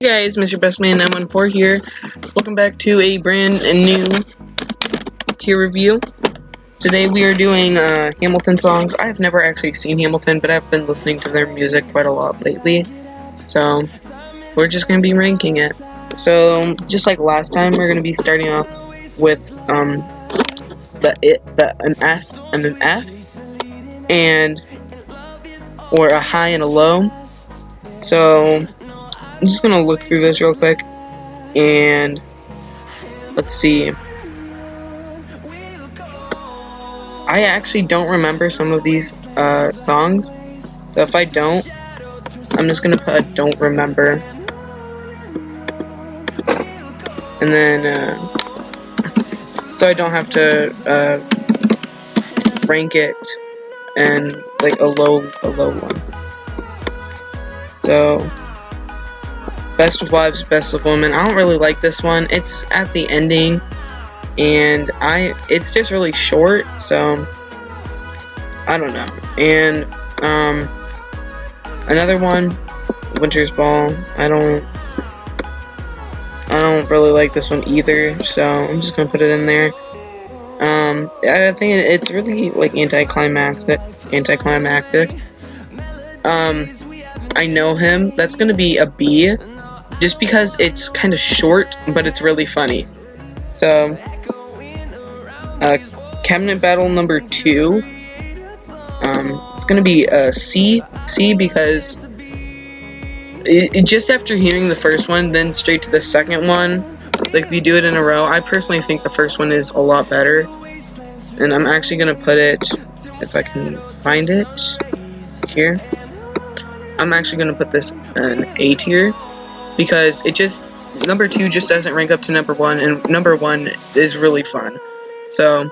Hey guys, Mr. Bestman 914 here. Welcome back to a brand new tier review. Today we are doing Hamilton songs. I've never actually seen Hamilton, but I've been listening to their music quite a lot lately. So we're just going to be ranking it. So just like last time, we're going to be starting off with an S and an F, and or a high and a low. So I'm just going to look through this real quick, and let's see. I actually don't remember some of these songs, so if I don't, I'm just gonna put a don't remember, and then so I don't have to rank it and like a low one. So Best of Wives, Best of Women. I don't really like this one. It's at the ending, and it's just really short, so I don't know. And another one, Winter's Ball. I don't really like this one either, so I'm just gonna put it in there. I think it's really like anticlimactic. I Know Him. That's gonna be a B, just because it's kind of short, but it's really funny. So, Cabinet Battle number 2. It's gonna be a C because just after hearing the first one, then straight to the second one, like if you do it in a row, I personally think the first one is a lot better, and I'm actually gonna put it, if I can find it here, I'm actually gonna put this in A tier because number 2 just doesn't rank up to number 1, and number 1 is really fun. So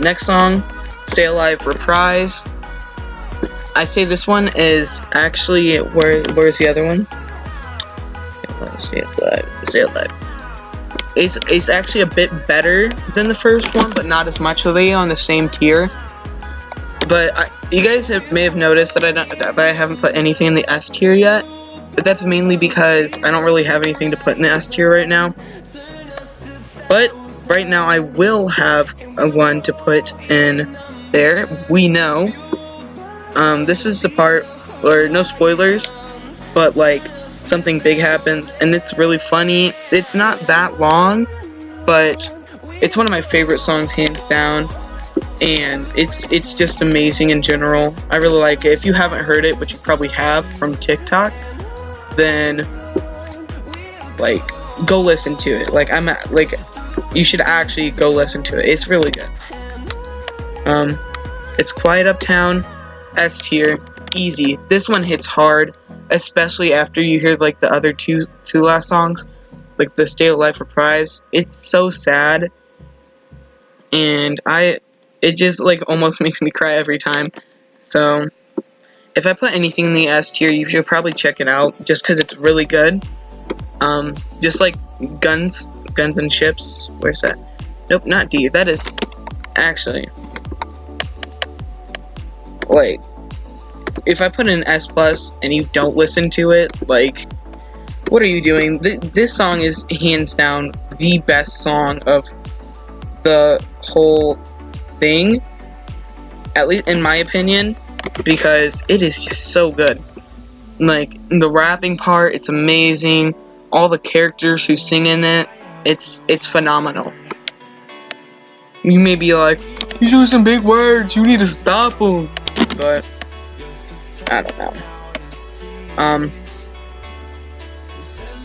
next song, Stay Alive Reprise. I say this one is actually, where's the other one? Stay Alive. It's actually a bit better than the first one, but not as much. Are they on the same tier? But you guys may have noticed that I haven't put anything in the S tier yet, but that's mainly because I don't really have anything to put in the S tier right now. But right now I will have a one to put in there. We know. This is the part where, no spoilers, but like something big happens and it's really funny. It's not that long, but it's one of my favorite songs hands down, and it's just amazing in general. I really like it. If you haven't heard it, which you probably have from TikTok, then like go listen to it. You should actually go listen to it. It's really good. It's Quiet Uptown, S tier, easy. This one hits hard, especially after you hear like the other two last songs, like the Stay Alive Reprise. It's so sad, and it just like almost makes me cry every time. So if I put anything in the S tier, you should probably check it out just because it's really good. Just like Guns and Ships. Where's that? Nope, not D. That is actually, like, if I put in S plus and you don't listen to it, like, what are you doing? This song is hands down the best song of the whole thing, at least in my opinion, because it is just so good. Like, the rapping part, it's amazing. All the characters who sing in it, it's phenomenal. You may be like, he's using big words, you need to stop him. But I don't know.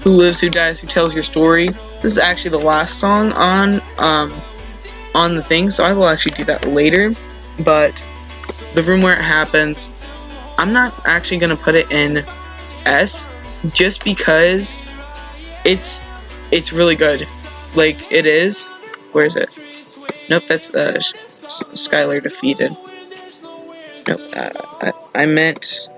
Who Lives, Who Dies, Who Tells Your Story. This is actually the last song on the thing, so I will actually do that later. But The Room Where It Happens, I'm not actually gonna put it in S, just because it's really good. Like, it is. Where is it? Nope, that's Skylar Defeated. Nope, I meant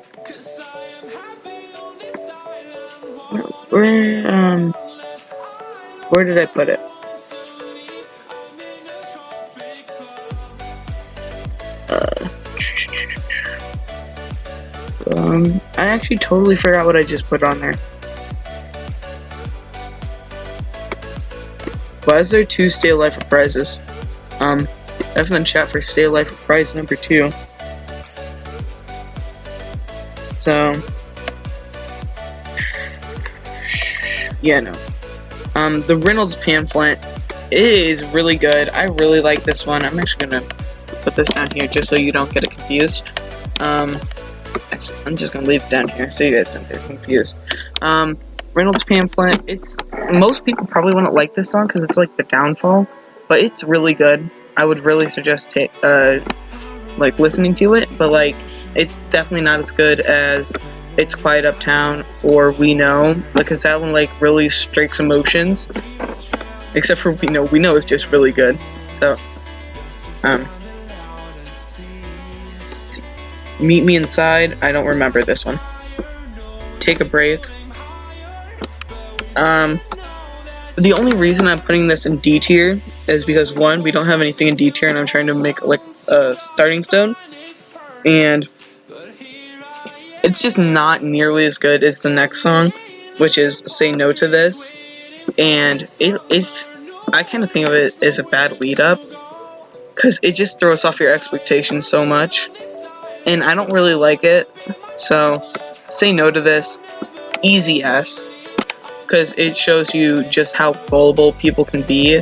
where did I put it? I actually totally forgot what I just put on there. Why is there 2 Stay Alive Reprises? F in the chat for Stay Alive Reprise number 2. So, yeah, no. The Reynolds pamphlet is really good. I really like this one. I'm actually gonna put this down here just so you don't get it confused. Actually, I'm just gonna leave it down here so you guys don't get confused. Reynolds pamphlet. Most people probably wouldn't like this song because it's like the downfall, but it's really good. I would really suggest like listening to it, but like it's definitely not as good as It's Quiet Uptown or We Know, because that one like really strikes emotions. Except for We Know is just really good. So, Meet Me Inside. I don't remember this one. Take a Break. The only reason I'm putting this in D tier is because 1, we don't have anything in D tier, and I'm trying to make like a starting stone, and it's just not nearly as good as the next song, which is Say No to This, and I kind of think of it as a bad lead up because it just throws off your expectations so much, and I don't really like it. So Say No to This, easy S. Because it shows you just how gullible people can be,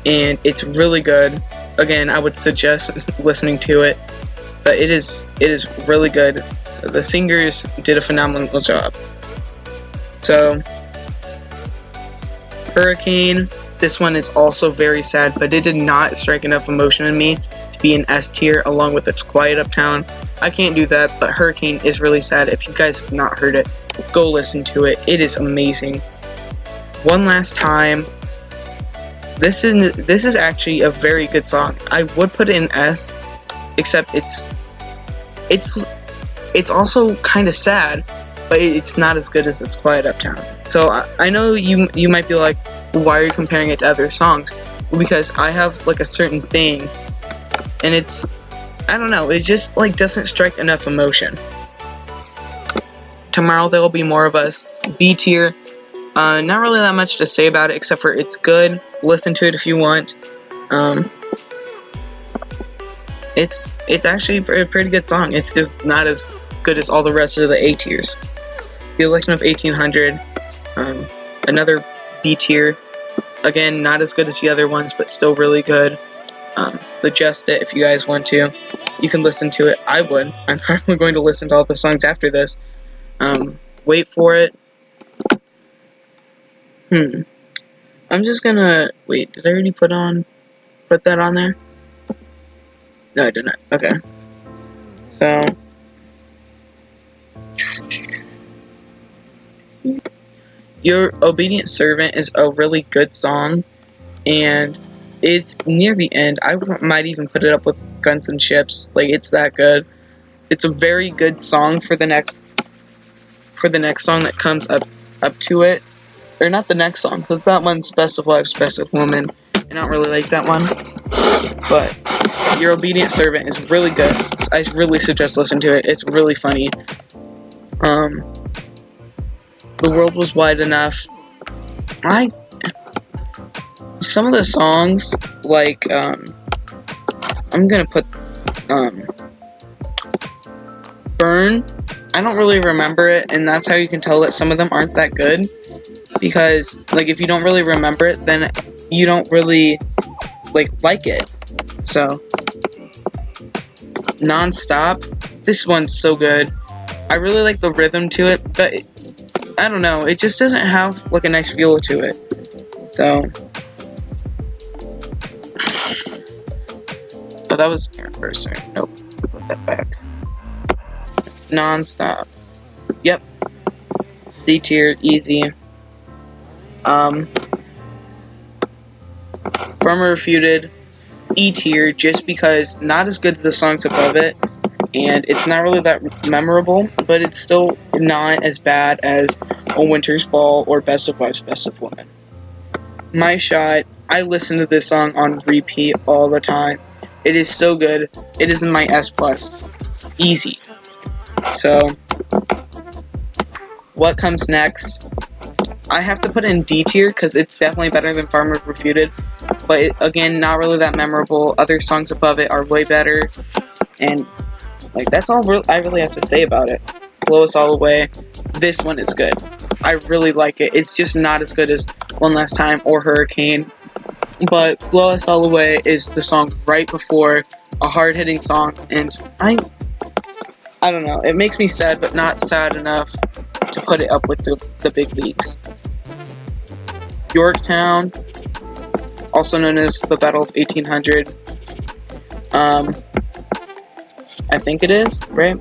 and it's really good. Again, I would suggest listening to it, but it is really good. The singers did a phenomenal job. So, Hurricane, this one is also very sad, but it did not strike enough emotion in me to be an S tier along with It's Quiet Uptown. I can't do that, but Hurricane is really sad. If you guys have not heard it, go listen to it. It is amazing. One Last Time. This is actually a very good song. I would put it in S, except it's also kind of sad, but it's not as good as It's Quiet Uptown. So I know you might be like, why are you comparing it to other songs? Well, because I have like a certain thing, and I don't know, it just like doesn't strike enough emotion. Tomorrow There Will Be More of Us, B tier. Not really that much to say about it except for it's good. Listen to it if you want. It's actually a pretty good song. It's just not as good as all the rest of the A tiers. The Election of 1800, another B tier. Again, not as good as the other ones, but still really good. Suggest it if you guys want to. You can listen to it. I would. I'm probably going to listen to all the songs after this. Wait for it. I'm just gonna wait. Did I already put that on there? No, I did not. Okay. So, Your Obedient Servant is a really good song, and it's near the end. I might even put it up with Guns and Ships. Like, it's that good. It's a very good song for the next song that comes up to it. Or not the next song, because that one's Best of Wives, Best of Women. I don't really like that one. But Your Obedient Servant is really good. I really suggest listening to it. It's really funny. The World Was Wide Enough. Some of the songs, like, I'm gonna put, Burn. I don't really remember it, and that's how you can tell that some of them aren't that good. Because, like, if you don't really remember it, then you don't really, like it. So, Nonstop. This one's so good. I really like the rhythm to it, but I don't know. It just doesn't have, like, a nice feel to it. So, oh, that was Anniversary. Nope. Put that back. Nonstop. Yep. D tier, easy. Firmer Refuted, E tier, just because not as good as the songs above it, and it's not really that memorable, but it's still not as bad as A Winter's Ball or Best of Wives, Best of Women. My Shot, I listen to this song on repeat all the time. It is so good. It is in my S+. Easy. So, what comes next? I have to put in D tier because it's definitely better than Farmer Refuted. But again, not really that memorable. Other songs above it are way better. And, like, that's all I really have to say about it. Blow Us All Away. This one is good. I really like it. It's just not as good as One Last Time or Hurricane. But Blow Us All Away is the song right before a hard-hitting song. And I don't know. It makes me sad, but not sad enough to put it up with the big leagues. Yorktown, also known as the Battle of 1800. I think it is, right?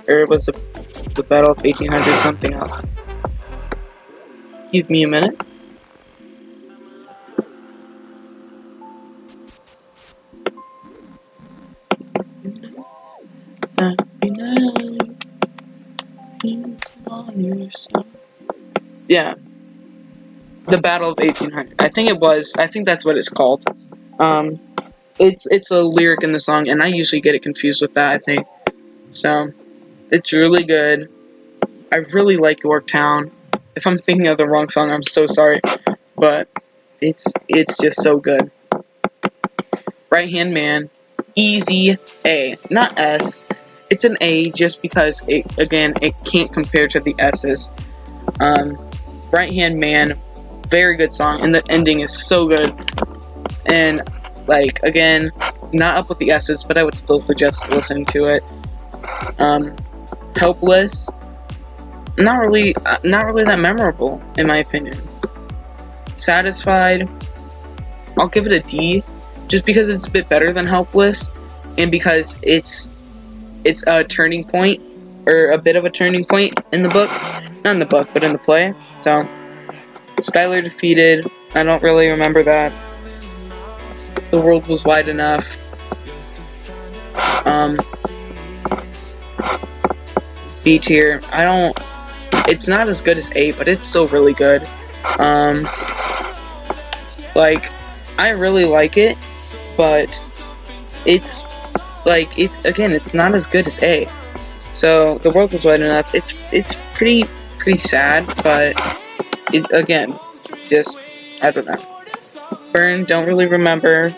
Or it was the Battle of 1800 something else. Give me a minute. Yeah. The Battle of 1800. I think that's what it's called. It's a lyric in the song, and I usually get it confused with that, I think. So, it's really good. I really like Yorktown. If I'm thinking of the wrong song, I'm so sorry. But, it's just so good. Right Hand Man. Easy A. Not S. It's an A just because, it can't compare to the S's. Right Hand Man. Very good song, and the ending is so good. And, like, again, not up with the S's, but I would still suggest listening to it. Helpless, not really that memorable, in my opinion. Satisfied, I'll give it a D, just because it's a bit better than Helpless, and because it's a turning point, or a bit of a turning point in the book. Not in the book, but in the play. So, Skylar Defeated, I don't really remember that. The World Was Wide Enough. B tier. It's not as good as A, but it's still really good. Like, I really like it, but it's not as good as A. So, The World Was Wide Enough, it's pretty sad, but is again, just, I don't know. Burn, don't really remember.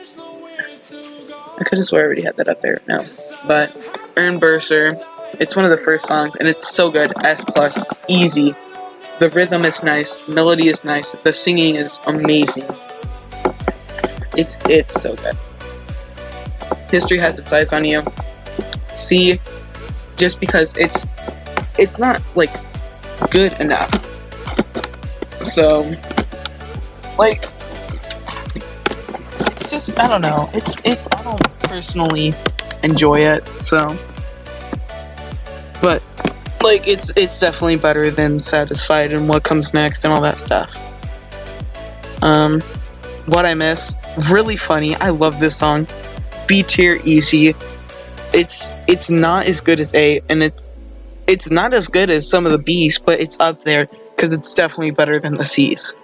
I could have swore I already had that up there. No. But Earn Bursar, it's one of the first songs, and it's so good. S+, easy. The rhythm is nice, melody is nice, the singing is amazing. It's so good. History Has Its Eyes on You. C, just because it's not, like, good enough. So, like, it's just, I don't know, I don't personally enjoy it, so, but, like, it's definitely better than Satisfied and What Comes Next and all that stuff. What I Miss, really funny, I love this song. B tier, easy. It's not as good as A, and it's not as good as some of the B's, but it's up there, because it's definitely better than the C's.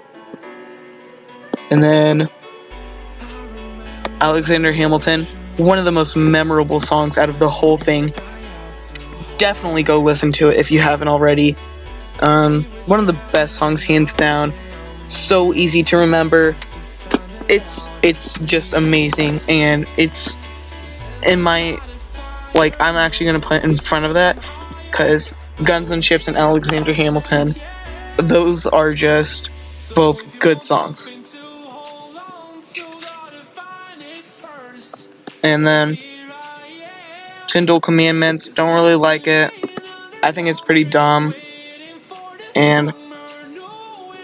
And then Alexander Hamilton, one of the most memorable songs out of the whole thing. Definitely go listen to it if you haven't already. One of the best songs, hands down. So easy to remember. It's just amazing, and it's in my, like, I'm actually gonna put in front of that, because Guns and Ships and Alexander Hamilton, those are just both good songs. And then Tyndall Commandments, don't really like it. I think it's pretty dumb. And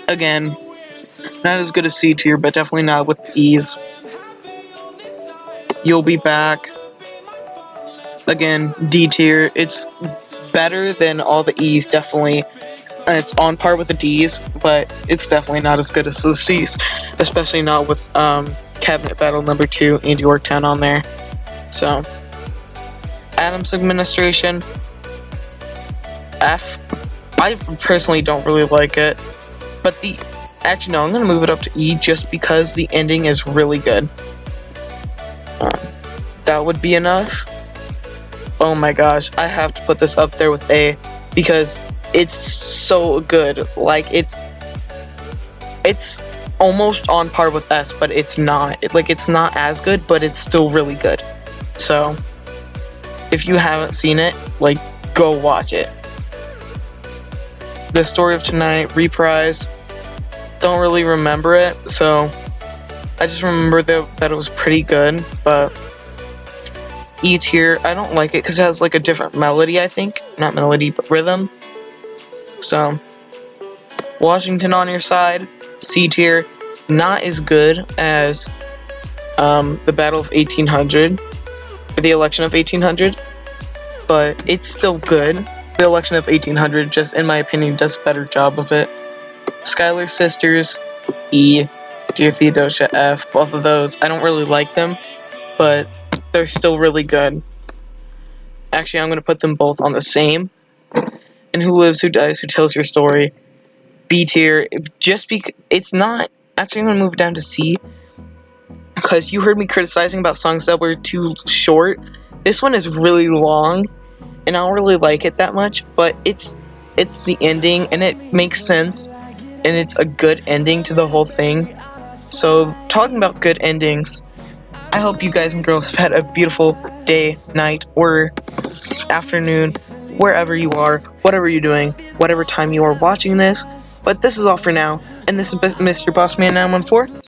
again, not as good as C tier, but definitely not with ease. You'll Be Back. Again, D tier. It's better than all the E's, definitely. And it's on par with the D's, but it's definitely not as good as the C's. Especially not with Cabinet Battle number 2 and Yorktown on there. So, Adams Administration. F. I personally don't really like it. But actually, no, I'm going to move it up to E just because the ending is really good. That would be enough. Oh my gosh, I have to put this up there with A because it's so good. Like it's almost on par with S, but it's not. It's not as good, but it's still really good. So if you haven't seen it, like, go watch it. The Story of Tonight reprise. Don't really remember it, so I just remember that it was pretty good, but E tier, I don't like it because it has like a different melody, I think. Not melody, but rhythm. So, Washington on Your Side, C tier, not as good as the Battle of 1800, or the Election of 1800, but it's still good. The Election of 1800, just in my opinion, does a better job of it. Schuyler Sisters, E, Dear Theodosia, F. Both of those, I don't really like them, but they're still really good. Actually, I'm going to put them both on the same. And Who Lives, Who Dies, Who Tells Your Story, B tier, just because it's not. Actually, I'm going to move it down to C, because you heard me criticizing about songs that were too short. This one is really long, and I don't really like it that much, but it's the ending, and it makes sense, and it's a good ending to the whole thing. So, talking about good endings, I hope you guys and girls have had a beautiful day, night, or afternoon, wherever you are, whatever you're doing, whatever time you are watching this. But this is all for now, and this is Mr. Bossman 914.